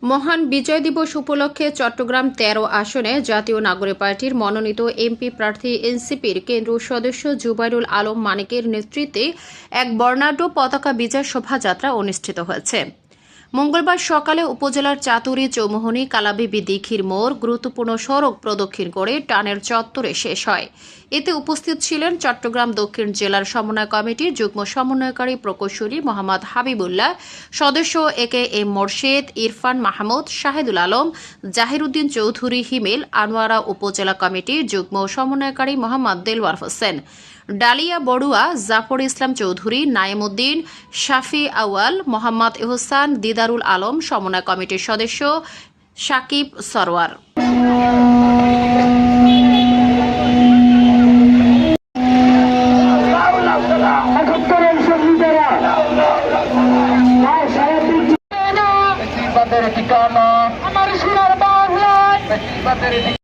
মহান বিজয় দিবস উপলক্ষে চট্টগ্রাম ১৩ আসনে জাতীয় নাগরিক পার্টির মনোনীত এমপি প্রার্থী এনসিপির কেন্দ্রীয় সদস্য জুবাইরুল আলম মানিকের নেতৃত্বে এক বর্ণাঢ্য পতাকা বিজয় শোভাযাত্রা অনুষ্ঠিত হয়েছে। মঙ্গলবার সকালে উপজেলার চাতুরী চৌমুহনী কালাবিবি দীঘির মোড় গুরুত্বপূর্ণ সড়ক প্রদক্ষিণ করে টানের চত্বরে শেষ হয়। এতে উপস্থিত ছিলেন চট্টগ্রাম দক্ষিণ জেলার সমন্বয় কমিটির যুগ্ম সমন্বয়কারী প্রকৌশলী মোহাম্মদ হাবিবুল্লাহ, সদস্য একে এম মোর্শেদ, ইরফান মাহমুদ, শাহিদুল আলম, জাহিরুদ্দিন চৌধুরী হিমেল, আনোয়ারা উপজেলা কমিটির যুগ্ম সমন্বয়কারী মোহাম্মদ দেলওয়ার হোসেন, ডালিয়া বড়ুয়া, জাফর ইসলাম চৌধুরী, নাইমুদ্দিন, শাফি আউয়াল, মোহাম্মদ এহসান, দিদারুল আলম, সমন্বয় কমিটির সদস্য সাকিব সরওয়ার। আমার সোনার বাংলায়